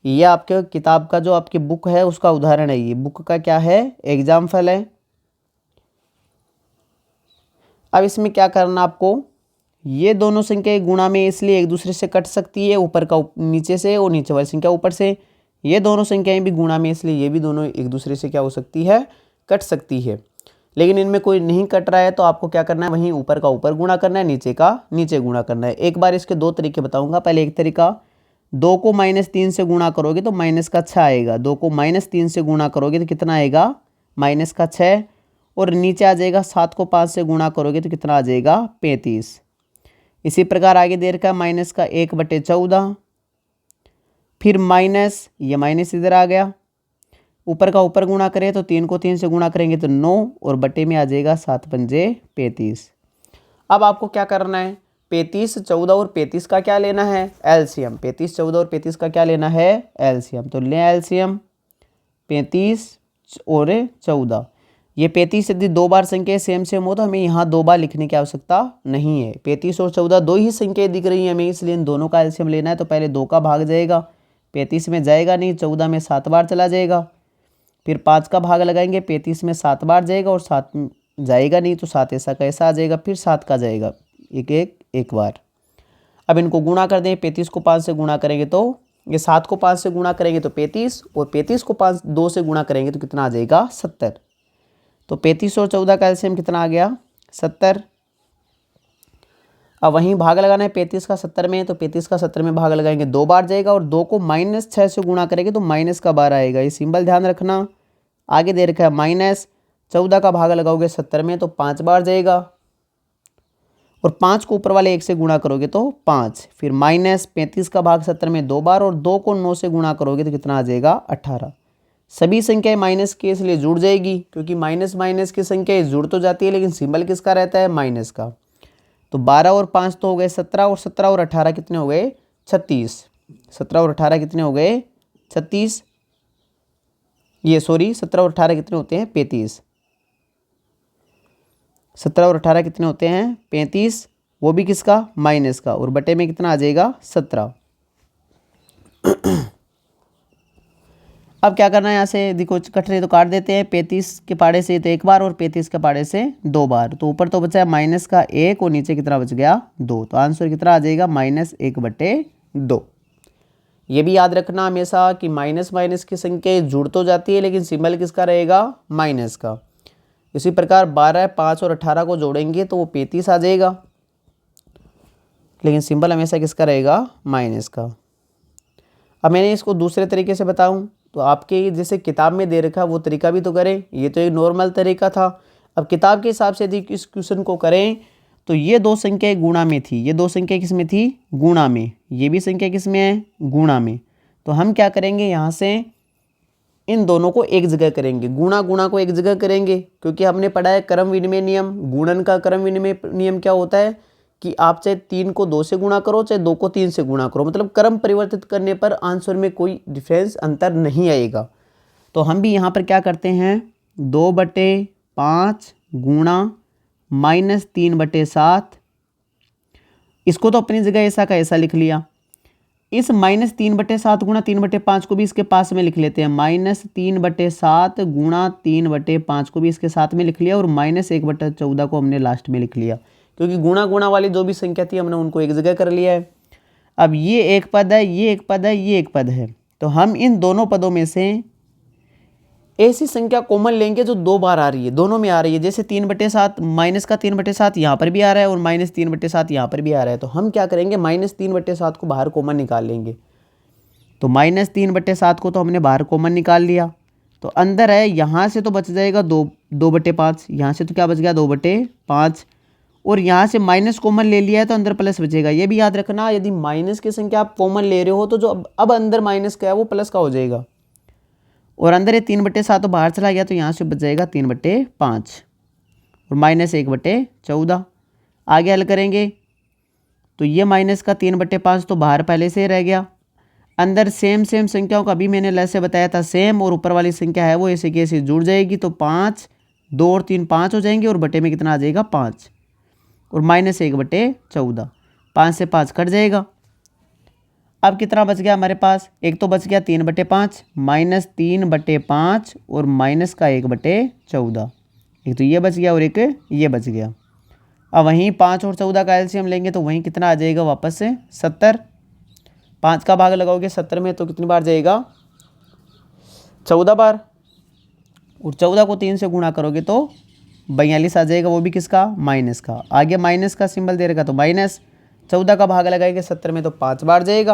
Speaker 1: ये आपके किताब का जो आपकी बुक है उसका उदाहरण है। ये बुक का क्या है, एग्जाम्पल है। अब इसमें क्या करना आपको, ये दोनों संख्या गुणा में इसलिए एक दूसरे से कट सकती है, ऊपर का नीचे से और नीचे वाली संख्या ऊपर से। ये दोनों संख्याएं भी गुणा में इसलिए ये भी दोनों एक दूसरे से क्या हो सकती है, कट सकती है। लेकिन इनमें कोई नहीं कट रहा है तो आपको क्या करना है, वहीं ऊपर का ऊपर गुणा करना है, नीचे का नीचे गुणा करना है। एक बार इसके 2 तरीके बताऊंगा। पहले एक तरीका, 2 को -3 से गुणा करोगे तो माइनस का 6 आएगा। 2 को -3 से गुणा करोगे तो कितना आएगा, माइनस का 6, और नीचे आ जाएगा 7 को 5 से गुणा करोगे तो कितना आ जाएगा, 35। इसी प्रकार आगे दे रखा है माइनस का 1/14, फिर माइनस, ये माइनस इधर आ गया, ऊपर का ऊपर गुणा करें तो 3 को 3 से गुणा करेंगे तो 9, और बटे में आ जाएगा 7×5 35। अब आपको क्या करना है, 35, 14 और 35 का क्या लेना है? एलसीएम। 35, 14 और 35 का क्या लेना है? एलसीएम। तो लें एलसीएम 35 और 14। ये 35 यदि दो बार संख्या सेम सेम हो तो हमें यहाँ दो बार लिखने की आवश्यकता नहीं है। 35 और 14 दो ही संख्याएं दिख रही हैं हमें, इसलिए इन दोनों का एलसीएम लेना है। तो पहले 2 का भाग जाएगा, 35 में जाएगा नहीं, 14 में 7 बार चला जाएगा। फिर 5 का भाग लगाएंगे, 35 में 7 बार जाएगा और 7 जाएगा नहीं, तो 7 ऐसा कैसा आ जाएगा, फिर 7 का जाएगा एक बार। अब इनको गुणा कर दें, 35 को 5 से गुणा करेंगे तो ये 7 को 5 से गुणा करेंगे तो 35, और 35 को 2 से गुणा करेंगे तो कितना आ जाएगा? 70। तो 35 और 14 का एलसीएम कितना आ गया? 70। अब वहीं भाग लगाना है 35 का 70 में, तो 35 का 70 में भाग लगाएंगे, 2 बार जाएगा, और 2 को -6 से गुणा करेंगे तो -12 आएगा। ये सिंबल ध्यान रखना। आगे दे रखा है -14 का भाग लगाओगे 70 में तो 5 बार जाएगा, और 5 को ऊपर वाले 1 से गुणा करोगे तो 5। फिर -35 का भाग 70 में 2 बार, और 2 को 9 से गुणा करोगे तो कितना आ जाएगा? 18। सभी संख्याएं माइनस के इसलिए जुड़ जाएगी, क्योंकि माइनस माइनस की संख्याएं जुड़ तो जाती है लेकिन सिंबल किसका रहता है? माइनस का। तो 12 और 5 तो हो गए 17, और 17 और 18 कितने हो गए? 36। 17 और 18 कितने हो गए? 36। ये सॉरी 17 और 18 कितने होते हैं? 35। 17 और 18 कितने होते हैं? 35। वो भी किसका? माइनस का। और बटे में कितना आ जाएगा? 17। अब क्या करना है, यहाँ से देखो कट रहे तो काट देते हैं। 35 के पाड़े से तो एक बार, और 35 के पाड़े से 2 बार। तो ऊपर तो बचा है माइनस का 1, और नीचे कितना बच गया? 2। तो आंसर कितना आ जाएगा? -1/2। ये भी याद रखना हमेशा कि माइनस माइनस की संख्या जुड़ तो जाती है लेकिन सिंबल किसका रहेगा? माइनस का। इसी प्रकार 12, 5 और 18 को जोड़ेंगे तो वो 35 आ जाएगा, लेकिन सिंबल हमेशा किसका रहेगा? माइनस का। अब मैंने इसको दूसरे तरीके से बताऊं तो आपके जैसे किताब में दे रखा वो तरीका भी तो करें। ये तो एक नॉर्मल तरीका था। अब किताब के हिसाब से यदि इस क्वेश्चन को करें तो ये दो संख्याएं गुणा में थी, ये दो संख्या किस में थी? गुणा में। ये भी संख्या किस में है? गुणा में। तो हम क्या करेंगे, यहाँ से इन दोनों को एक जगह करेंगे, गुणा गुणा को एक जगह करेंगे, क्योंकि हमने पढ़ा है क्रम विनिमय नियम। गुणन का क्रम विनिमय नियम क्या होता है कि आप चाहे 3 को 2 से गुणा करो, चाहे 2 को 3 से गुणा करो, मतलब क्रम परिवर्तित करने पर आंसर में कोई डिफरेंस अंतर नहीं आएगा। तो हम भी यहाँ पर क्या करते हैं, 2/5 गुणा -3/7। इसको तो अपनी जगह ऐसा का ऐसा लिख लिया। इस -3/7 गुणा 3/5 को भी इसके पास में लिख लेते हैं। -3/7 गुणा 3/5 को भी इसके साथ में लिख लिया, और -1/14 को हमने लास्ट में लिख लिया, क्योंकि गुणा गुणा वाली जो भी संख्या थी हमने उनको एक जगह कर लिया है। अब ये एक पद है, ये एक पद है, ये एक पद है, तो हम इन दोनों पदों में से ऐसी संख्या कॉमन लेंगे जो 2 बार आ रही है, दोनों में आ रही है। जैसे 3/7 माइनस का 3/7 यहाँ पर भी आ रहा है, और -3/7 यहाँ पर भी आ रहा है। तो हम क्या करेंगे, -3/7 को बाहर कॉमन निकाल लेंगे। तो -3/7 को तो हमने बाहर कॉमन निकाल लिया, तो अंदर है, यहाँ से तो बच जाएगा 2/5, यहाँ से तो क्या बच गया? 2/5, और यहाँ से माइनस कॉमन ले लिया है तो अंदर प्लस बचेगा। ये भी याद रखना, यदि माइनस की संख्या आप कॉमन ले रहे हो तो जो अब अंदर माइनस का है वो प्लस का हो जाएगा, और अंदर ये 3/7 तो बाहर चला गया, तो यहाँ से बच जाएगा 3/5 और -1/14। आगे हल करेंगे तो ये माइनस का 3/5 तो बाहर पहले से रह गया। अंदर सेम सेम संख्याओं का भी मैंने जैसे बताया था सेम, और ऊपर वाली संख्या है वो ऐसे की ऐसे जुड़ जाएगी। तो 5, 2 और 3 5 हो जाएंगे, और बटे में कितना आ जाएगा? 5, और -1/14। 5 से 5 कट जाएगा। अब कितना बच गया हमारे पास? एक तो बच गया 3/5, -3/5 और माइनस का 1/14। एक तो ये बच गया और एक ये बच गया। अब वहीं 5 और 14 का एलसीएम लेंगे तो वहीं कितना आ जाएगा वापस से? 70। 5 का भाग लगाओगे 70 में तो कितनी बार जाएगा? 14 बार। और 14 को 3 से गुणा करोगे तो 42 आ जाएगा, वो भी किसका? माइनस का। आगे माइनस का सिंबल दे रखा तो माइनस। 14 का भाग लगाएंगे 70 में तो 5 बार जाएगा,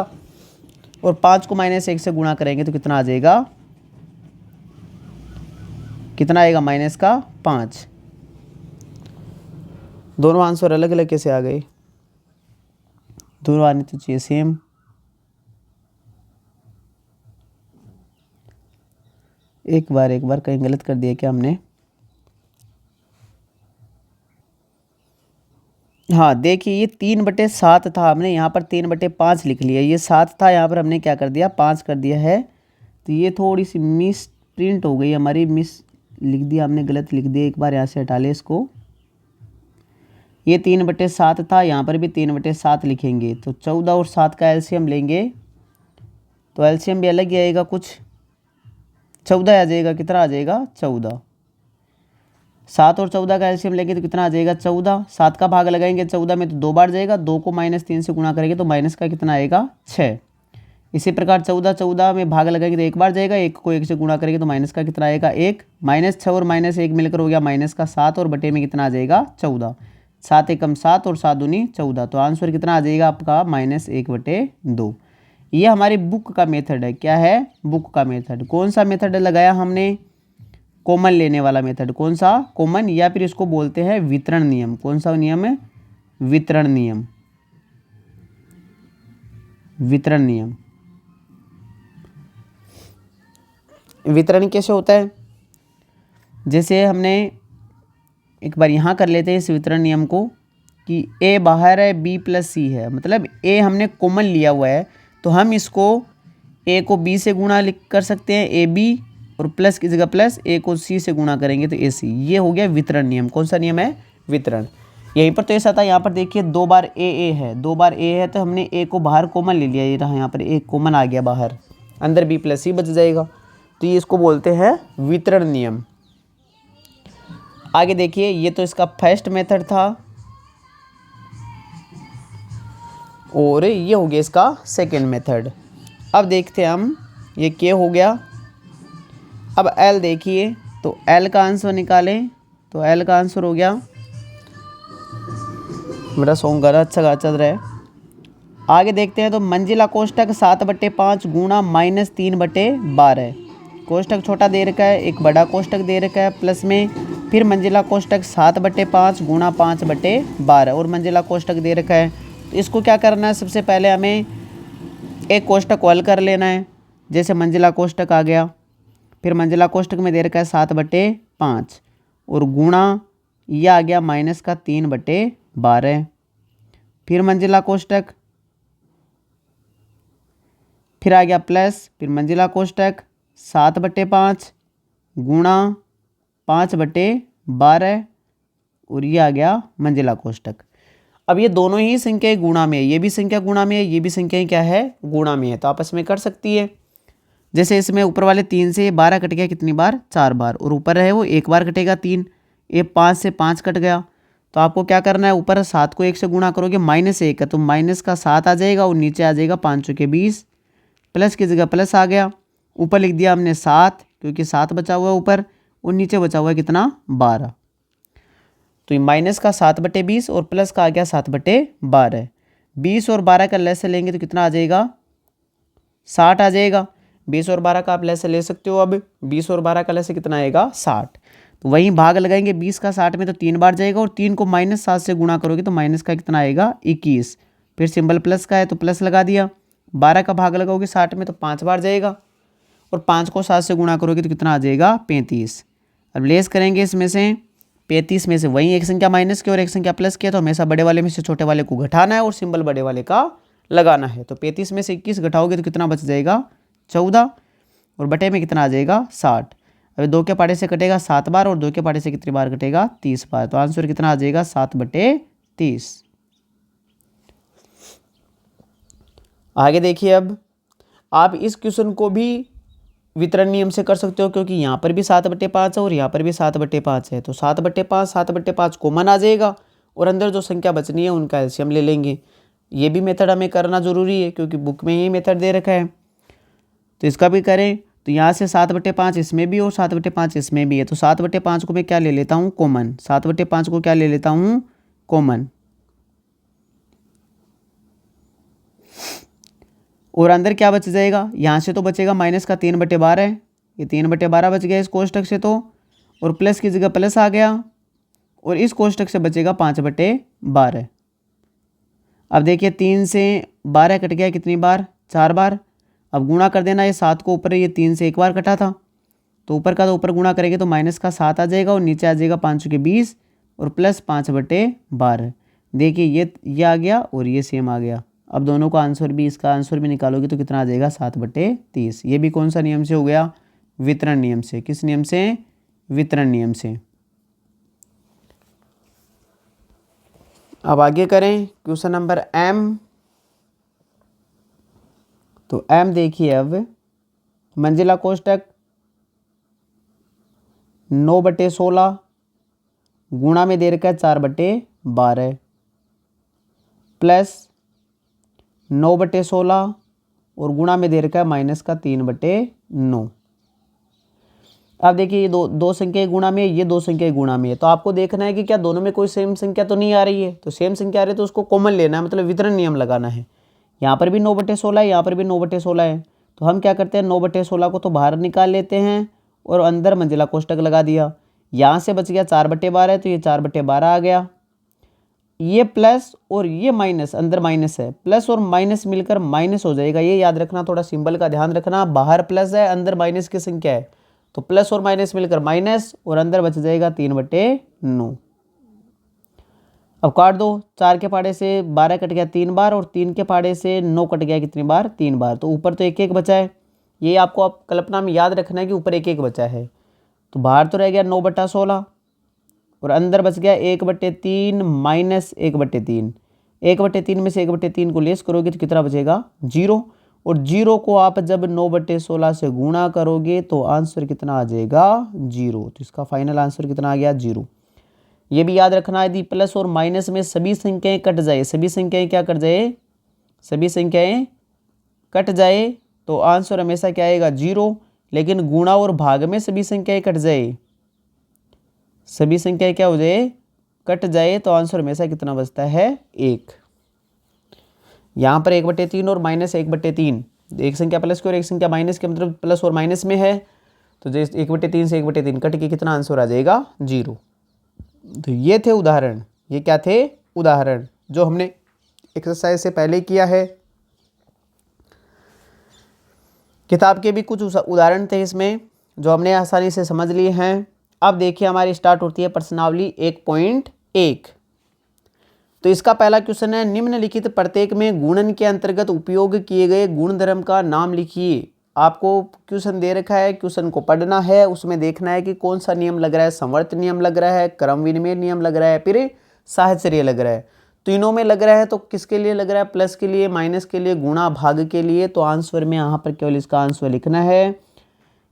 Speaker 1: और 5 को -1 से गुणा करेंगे तो कितना आ जाएगा? कितना आएगा? -5। दोनों आंसर अलग अलग कैसे आ गए? दोनों आने तो चाहिए सेम। एक बार कहीं गलत कर दिया क्या हमने? हाँ देखिए, ये 3/7 था, हमने यहाँ पर 3/5 लिख लिया। ये 7 था, यहाँ पर हमने क्या कर दिया, 5 कर दिया है। तो ये थोड़ी सी मिस प्रिंट हो गई हमारी, मिस लिख दिया हमने, गलत लिख दिया। एक बार यहाँ से हटा ले इसको। ये 3/7 था, यहाँ पर भी 3/7 लिखेंगे। तो 14 और 7 का एलसीएम लेंगे तो एलसीएम भी अलग ही आएगा, कुछ 14 आ जाएगा। कितना आ जाएगा, 14। 7 और 14 का एलसीएम लेंगे तो कितना आ जाएगा, 14। 7 का भाग लगाएंगे 14 में तो 2 बार जाएगा, 2 को -3 से गुणा करेंगे तो माइनस का कितना आएगा, 6। इसी प्रकार 14 में भाग लगाएंगे तो 1 बार जाएगा, 1 को 1 से गुणा करेंगे तो माइनस का कितना आएगा, 1। -6 और -1 मिलकर हो गया माइनस का 7 और बटे में कितना आ जाएगा, 14। 7 एकम 7 और 7 दूनी 14। तो आंसर कितना आ जाएगा आपका, -1/2। ये हमारी बुक का मेथड है। क्या है, बुक का मेथड। कौन सा मेथड लगाया हमने, कॉमन लेने वाला मेथड। कौन सा, कॉमन, या फिर इसको बोलते हैं वितरण नियम। कौन सा नियम है, वितरण नियम। वितरण नियम। वितरण कैसे होता है, जैसे हमने एक बार यहाँ कर लेते हैं इस वितरण नियम को कि a बाहर है, b + c है, मतलब a हमने कॉमन लिया हुआ है तो हम इसको a को b से गुणा कर सकते हैं, ab, और प्लस की जगह प्लस, a को c से गुणा करेंगे तो ac। ये हो गया वितरण नियम। कौन सा नियम है, वितरण। यहीं पर तो ऐसा था, यहाँ पर देखिए 2 बार a है, 2 बार a है तो हमने a को बाहर कॉमन ले लिया। ये रहा, यहाँ पर a कॉमन आ गया बाहर, अंदर b + c बच जाएगा। तो ये इसको बोलते हैं वितरण नियम। आगे देखिए, ये तो इसका फर्स्ट मेथड था और ये हो गया इसका सेकंड मेथड। अब देखते हैं हम, ये के हो गया। अब एल देखिए, तो एल का आंसर निकालें तो एल का आंसर हो गया, मेरा सॉन्ग गा अच्छा चल रहा है। आगे देखते हैं तो मंजिला कोष्टक 7/5 गुणा -3/12। कोष्टक छोटा दे रखा है, एक बड़ा कोष्टक दे रखा है प्लस में, फिर मंजिला कोष्टक 7/5 गुणा 5/12 और मंजिला कोष्टक दे रखा है। तो इसको क्या करना है, सबसे पहले हमें एक कोष्टक को हल कर लेना है। जैसे मंजिला कोष्टक आ गया, फिर मंजिला कोष्टक में दे रखा है 7/5 और गुणा ये आ गया -3/12। फिर मंजिला कोष्टक, फिर आ गया प्लस, फिर मंजिला कोष्टक 7/5 गुणा 5/12 और ये आ गया मंजिला कोष्टक। अब ये दोनों ही संख्याएं गुणा में है, ये भी संख्या गुणा में है, ये भी संख्याएं क्या है, गुणा में है, तो आपस में कर सकती है। जैसे इसमें ऊपर वाले 3 से 12 कट गया कितनी बार, 4 बार, और ऊपर है वो 1 बार कटेगा 3। ये 5 से 5 कट गया, तो आपको क्या करना है, ऊपर 7 को 1 से गुणा करोगे -1 है तो माइनस का 7 आ जाएगा और नीचे आ जाएगा 5 के 20, प्लस की जगह प्लस आ गया। ऊपर लिख दिया हमने 7 क्योंकि 7 बचा हुआ है ऊपर, और नीचे बचा हुआ है कितना, 12। तो ये माइनस का 7/20 और प्लस का आ गया 7/12। 20 और 12 का लेस लेंगे तो कितना आ जाएगा, 60 आ जाएगा। 20 और 12 का आप लेस ले सकते हो। अब 20 और 12 का लेस कितना आएगा, 60। तो वहीं भाग लगाएंगे 20 का 60 में तो 3 बार जाएगा, और 3 को -7 से गुणा करोगे तो माइनस का कितना आएगा, 21। फिर सिंबल प्लस का है तो प्लस लगा दिया। 12 का भाग लगाओगे 60 में तो 5 बार जाएगा, और 5 को 7 से गुणा करोगे तो कितना आ जाएगा, 35। अब लेस करेंगे इसमें से 35 में से वहीं एक संख्या माइनस की और एक संख्या प्लस की है, तो हमेशा बड़े वाले में से छोटे वाले को घटाना है और सिंबल बड़े वाले का लगाना है। तो 35 में से 21 घटाओगे तो कितना बच जाएगा, 14, और बटे में कितना आ जाएगा, 60। अभी 2 के पाटे से कटेगा 7 बार और 2 के पाटे से कितनी बार कटेगा, 30 बार। तो आंसर कितना आ जाएगा, 7/30। आगे देखिए, अब आप इस क्वेश्चन को भी वितरण नियम से कर सकते हो, क्योंकि यहाँ पर भी 7/5 है और यहाँ पर भी 7/5 है। तो 7/5 कॉमन आ जाएगा और अंदर जो संख्या बचनी है उनका एलसीएम ले लेंगे। ये भी मेथड हमें करना ज़रूरी है क्योंकि बुक में ये मेथड दे रखा है। तो इसका भी करें तो यहाँ से 7/5 इसमें भी और 7/5 इसमें भी है। तो 7/5 को मैं क्या ले लेता हूँ, कॉमन। 7/5 को क्या ले लेता हूँ, कॉमन। और अंदर क्या बच जाएगा, यहाँ से तो बचेगा माइनस का 3/12 है, ये 3/12 बच गया इस कोष्टक से तो, और प्लस की जगह प्लस आ गया, और इस कोष्टक से बचेगा 5/12। अब देखिए 3 से 12 कट गया कितनी बार, 4 बार। अब गुणा कर देना, ये 7 को ऊपर, ये 3 से 1 बार कटा था, तो ऊपर का तो ऊपर गुणा करेंगे तो माइनस का 7 आ जाएगा और नीचे आ जाएगा 5 के 20 और प्लस 5/12। देखिए ये आ गया और ये सेम आ गया। अब दोनों का आंसर भी, इसका आंसर भी निकालोगे तो कितना आ जाएगा 7/30। ये भी कौन सा नियम से हो गया? वितरण नियम से। किस नियम से? वितरण नियम से। अब आगे करें क्वेश्चन नंबर M। तो M देखिए, अब मंजिला कोष्टक 9/16 गुणा में दे रखा है 4/12 प्लस 9/16 और गुणा में दे रखा है माइनस का 3/9। अब देखिए ये दो संख्या गुणा में, ये दो संख्या गुणा में है, तो आपको देखना है कि क्या दोनों में कोई सेम संख्या तो नहीं आ रही है। तो सेम संख्या आ रही है तो उसको कॉमन लेना है, मतलब वितरण नियम लगाना है। यहाँ पर भी 9/16 है, यहाँ पर भी 9/16 है। तो हम क्या करते हैं, 9/16 को तो बाहर निकाल लेते हैं और अंदर मंजिला कोष्टक लगा दिया। यहाँ से बच गया 4/12, तो ये 4/12 आ गया। ये प्लस और ये माइनस, अंदर माइनस है, प्लस और माइनस मिलकर माइनस हो जाएगा। ये याद रखना, थोड़ा सिंबल का ध्यान रखना। बाहर प्लस है, अंदर माइनस की संख्या है, तो प्लस और माइनस मिलकर माइनस और अंदर बच जाएगा 3/9। अब काट दो, 4 के पाड़े से 12 कट गया 3 बार और 3 के पाड़े से 9 कट गया कितनी बार? 3 बार। तो ऊपर तो 1 1 बचा है। ये आपको आप कल्पना में याद रखना है कि ऊपर 1 1 बचा है। तो बाहर तो रह गया 9/16 और अंदर बच गया 1/3 माइनस 1/3। 1/3 में से 1/3 को लेस करोगे तो कितना बचेगा? 0। और 0 को आप जब 9/16 से गुणा करोगे तो आंसर कितना आ जाएगा? 0। तो इसका फाइनल आंसर कितना आ गया? 0। ये भी याद रखना, यदि प्लस और माइनस में सभी संख्याएं कट जाए, सभी संख्याएं क्या कट जाए? सभी संख्याएं कट जाए तो आंसर हमेशा क्या आएगा? 0। लेकिन गुणा और भाग में सभी संख्याएं कट जाए, सभी संख्याएं क्या हो जाए? कट जाए, तो आंसर हमेशा कितना बचता है? 1। यहाँ पर 1/3 और माइनस 1/3, एक संख्या प्लस की और एक संख्या माइनस के, मतलब प्लस और माइनस में है। तो जैसे 1/3 से 1/3 कट के कितना आंसर आ जाएगा? 0। तो ये थे उदाहरण। ये क्या थे? उदाहरण, जो हमने एक्सरसाइज से पहले किया है। किताब के भी कुछ उदाहरण थे इसमें जो हमने आसानी से समझ लिए हैं। अब देखिए हमारी स्टार्ट होती है प्रश्नावली 1.1। तो इसका पहला क्वेश्चन है, निम्नलिखित प्रत्येक में गुणन के अंतर्गत उपयोग किए गए गुणधर्म का नाम लिखिए। आपको क्वेश्चन दे रखा है, क्वेश्चन को पढ़ना है, उसमें देखना है कि कौन सा नियम लग रहा है। संवर्त नियम लग रहा है, क्रम विनिमय नियम लग रहा है, फिर साहचर्य लग रहा है। तीनों में लग रहा है तो किसके लिए लग रहा है? प्लस के लिए, माइनस के लिए, गुणा भाग के लिए। तो आंसर में यहाँ पर केवल इसका आंसर लिखना है।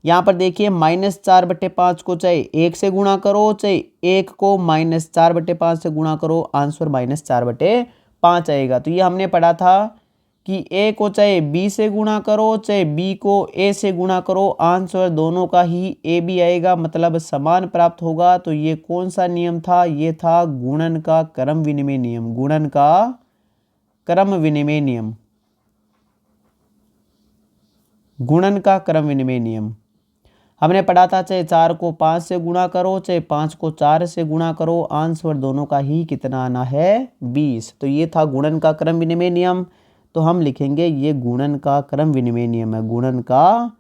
Speaker 1: यहाँ पर देखिए -4/5 को चाहे 1 से गुणा करो, चाहे 1 को -4/5 से गुणा करो, आंसर -4/5 आएगा। तो ये हमने पढ़ा था कि A को चाहे B से गुणा करो, चाहे B को A से गुणा करो, आंसर दोनों का ही AB आएगा, मतलब समान प्राप्त होगा। तो ये कौन सा नियम था? ये था गुणन का क्रम विनिमय नियम। गुणन का क्रम विनिमय नियम, गुणन का क्रम विनिमय नियम हमने पढ़ा था। चाहे 4 को 5 से गुणा करो, चाहे 5 को 4 से गुणा करो, आंसर दोनों का ही कितना आना है? 20। तो ये था गुणन का क्रम विनिमय नियम। तो हम लिखेंगे ये गुणन का क्रम विनिमय नियम है। गुणन का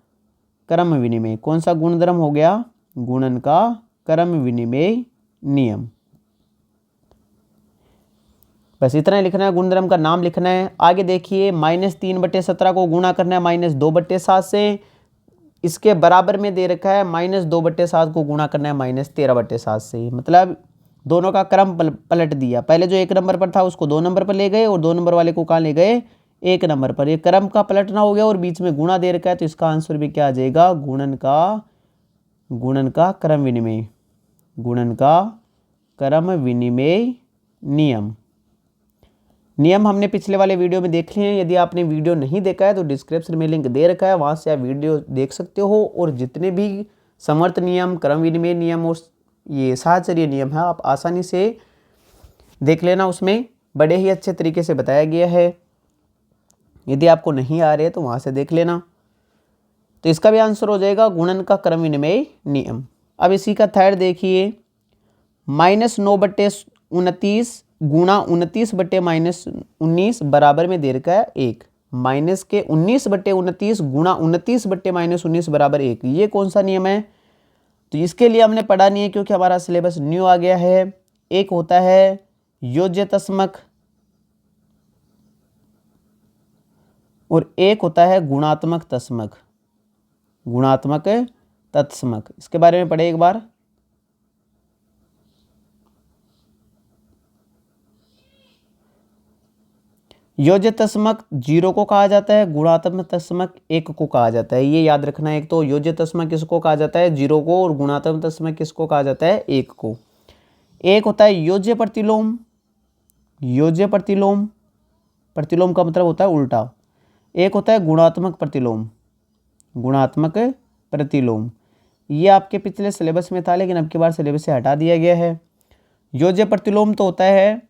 Speaker 1: क्रम विनिमय, कौन सा गुणधर्म हो गया? गुणन का क्रम विनिमय नियम। बस इतना ही लिखना है, गुणधर्म का नाम लिखना है। आगे देखिए -3/17 को गुणा करना है -2/7 से। इसके बराबर में दे रखा है -2/7 को गुणा करना है -13/7 से। मतलब दोनों का क्रम पलट दिया। पहले जो 1 नंबर पर था उसको 2 नंबर पर ले गए और 2 नंबर वाले को कहाँ ले गए? 1 नंबर पर। ये क्रम का पलटना हो गया और बीच में गुणा दे रखा है, तो इसका आंसर भी क्या आ जाएगा? गुणन का क्रम विनिमय, गुणन का क्रम विनिमय नियम। नियम हमने पिछले वाले वीडियो में देख लिए हैं। यदि आपने वीडियो नहीं देखा है तो डिस्क्रिप्शन में लिंक दे रखा है, वहाँ से आप वीडियो देख सकते हो। और जितने भी समर्थ नियम, क्रम विनिमय नियम और ये साहचर्य नियम है, आप आसानी से देख लेना। उसमें बड़े ही अच्छे तरीके से बताया गया है। यदि आपको नहीं आ रहे तो वहाँ से देख लेना। तो इसका भी आंसर हो जाएगा गुणन का क्रम विनिमय नियम। अब इसी का थर्ड देखिए, -9/29 गुणा 29/-19 बराबर में दे रखा है 1। माइनस के 19/29 गुणा 29/-19 बराबर 1। ये कौन सा नियम है? तो इसके लिए हमने पढ़ा नहीं है क्योंकि हमारा सिलेबस न्यू आ गया है। एक होता है योज्य तस्मक, और एक होता है गुणात्मक तस्मक, गुणात्मक तत्समक। इसके बारे में पढ़े एक बार। योज्य तस्मक 0 को कहा जाता है, गुणात्मक तस्मक 1 को कहा जाता है। ये याद रखना है। एक तो योज्य तस्मक किसको कहा जाता है, 0 को, और गुणात्मक तस्मक किसको कहा जाता है, 1 को। एक होता है योज्य प्रतिलोम, योज्य प्रतिलोम, प्रतिलोम का मतलब होता है उल्टा। एक होता है गुणात्मक प्रतिलोम, गुणात्मक प्रतिलोम। ये आपके पिछले सिलेबस में था, लेकिन अब की बार सिलेबस से हटा दिया गया है। योज्य प्रतिलोम तो होता है,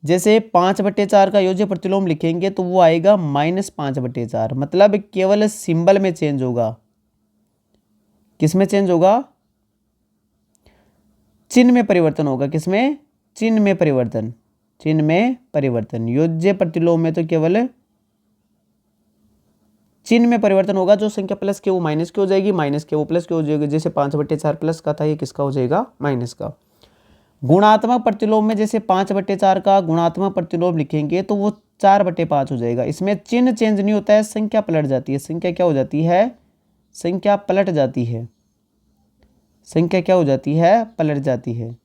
Speaker 1: जैसे 5/4 का योज्य प्रतिलोम लिखेंगे तो वो आएगा -5/4, मतलब केवल सिंबल में चेंज होगा। किस में चेंज होगा, चिन्ह में परिवर्तन होगा। किसमें, चिन्ह में परिवर्तन, चिन्ह में परिवर्तन। योज्य प्रतिलोम में तो केवल चिन्ह में परिवर्तन होगा। जो संख्या प्लस के वो माइनस की हो जाएगी, माइनस के वो प्लस की हो जाएगी। जैसे 5/4 प्लस का था, ये किसका हो जाएगा, माइनस का। गुणात्मक प्रतिलोम में जैसे 5/4 का गुणात्मक प्रतिलोम लिखेंगे तो वो 4/5 हो जाएगा। इसमें चिन्ह चेंज नहीं होता है, संख्या पलट जाती है। संख्या क्या हो जाती है, संख्या पलट जाती है, संख्या क्या हो जाती है, पलट जाती है।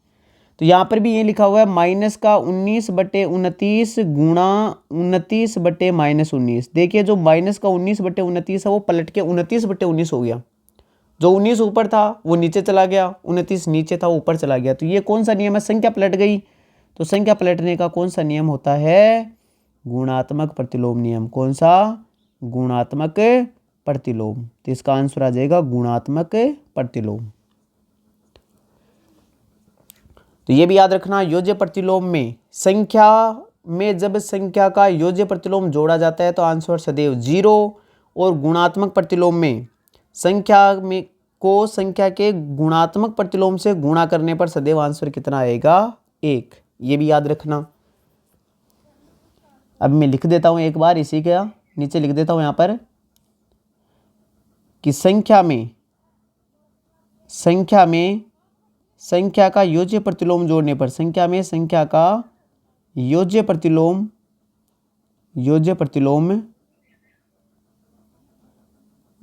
Speaker 1: तो यहाँ पर भी ये लिखा हुआ है -19/29 गुणा 29/-19। देखिए जो माइनस का 19/29 है वो पलट के 29/19 हो गया। जो 19 ऊपर था वो नीचे चला गया, 29 नीचे था वो ऊपर चला गया। तो ये कौन सा नियम है, संख्या पलट गई। तो संख्या पलटने का कौन सा नियम होता है, गुणात्मक प्रतिलोम नियम। कौन सा, गुणात्मक प्रतिलोम। तो इसका आंसर आ जाएगा गुणात्मक प्रतिलोम। तो ये भी याद रखना, योज्य प्रतिलोम में संख्या में जब संख्या का योज्य प्रतिलोम जोड़ा जाता है तो आंसर सदैव 0, और गुणात्मक प्रतिलोम में संख्या में को संख्या के गुणात्मक प्रतिलोम से गुणा करने पर सदैव आंसर कितना आएगा, 1। ये भी याद रखना। अब मैं लिख देता हूं एक बार, इसी के नीचे लिख देता हूं यहां पर कि संख्या का योज्य प्रतिलोम जोड़ने पर, संख्या में संख्या का योज्य प्रतिलोम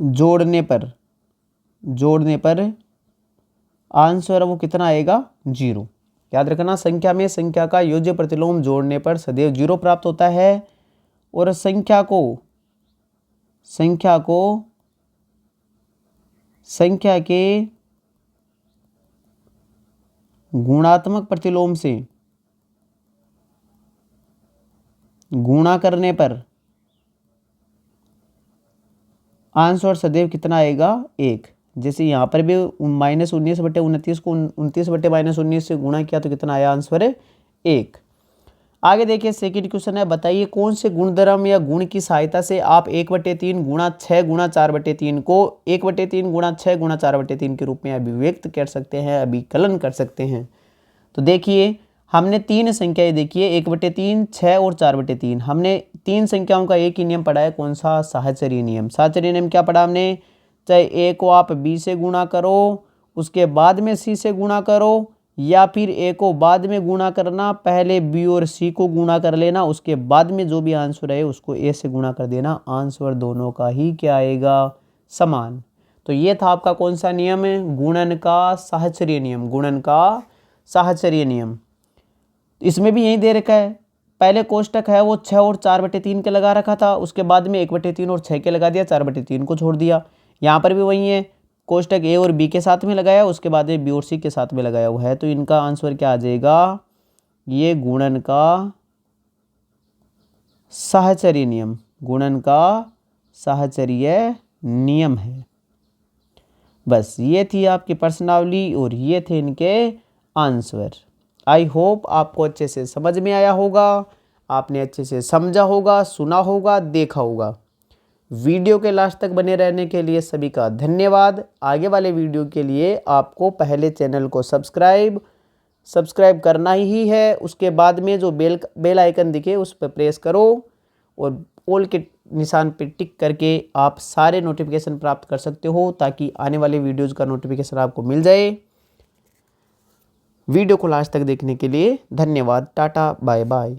Speaker 1: जोड़ने पर आंसर वो कितना आएगा, 0। याद रखना, संख्या में संख्या का योज्य प्रतिलोम जोड़ने पर सदैव 0 प्राप्त होता है, और संख्या के गुणात्मक प्रतिलोम से गुणा करने पर आंसर सदैव कितना आएगा, 1। जैसे यहाँ पर भी -19/29 को 29/-19 से गुणा किया तो कितना आया आंसर, 1। आगे देखिए सेकंड क्वेश्चन है, बताइए कौन से गुणधर्म या गुण की सहायता से आप 1/3 गुणा 6 गुणा 4/3 को 1/3 गुणा 6 गुणा 4/3 के रूप में अभिव्यक्त कर सकते हैं, अभिकलन कर सकते हैं। तो देखिए हमने 3 संख्याएं देखी है, 1/3, 6 और 4/3। हमने 3 संख्याओं का एक ही नियम पढ़ा है, कौन सा, साहचर्य नियम। साहचर्य नियम क्या पढ़ा हमने, चाहे ए को आप बी से गुणा करो, उसके बाद में सी से गुणा करो, या फिर ए को बाद में गुणा करना, पहले बी और सी को गुणा कर लेना, उसके बाद में जो भी आंसर है उसको ए से गुणा कर देना। आंसर दोनों का ही क्या आएगा, समान। तो ये था आपका कौन सा नियम है, गुणन का साहचर्य नियम, गुणन का साहचर्य नियम। इसमें भी यही दे रखा है, पहले कोष्टक है वो 6 और 4/3 के लगा रखा था, उसके बाद में 1/3 और 6 के लगा दिया, 4/3 को छोड़ दिया। यहाँ पर भी वही है, कोष्टक ए और बी के साथ में लगाया, उसके बाद में बी और सी के साथ में लगाया हुआ है। तो इनका आंसर क्या आ जाएगा, ये गुणन का साहचर्य नियम, गुणन का साहचर्य नियम है। बस ये थी आपकी प्रश्नावली और ये थे इनके आंसर। आई होप आपको अच्छे से समझ में आया होगा, आपने अच्छे से समझा होगा, सुना होगा, देखा होगा। वीडियो के लास्ट तक बने रहने के लिए सभी का धन्यवाद। आगे वाले वीडियो के लिए आपको पहले चैनल को सब्सक्राइब करना ही है, उसके बाद में जो बेल आइकन दिखे उस पर प्रेस करो और ऑल के निशान पर टिक करके आप सारे नोटिफिकेशन प्राप्त कर सकते हो, ताकि आने वाले वीडियोज़ का नोटिफिकेशन आपको मिल जाए। वीडियो को लास्ट तक देखने के लिए धन्यवाद। Tata bye bye.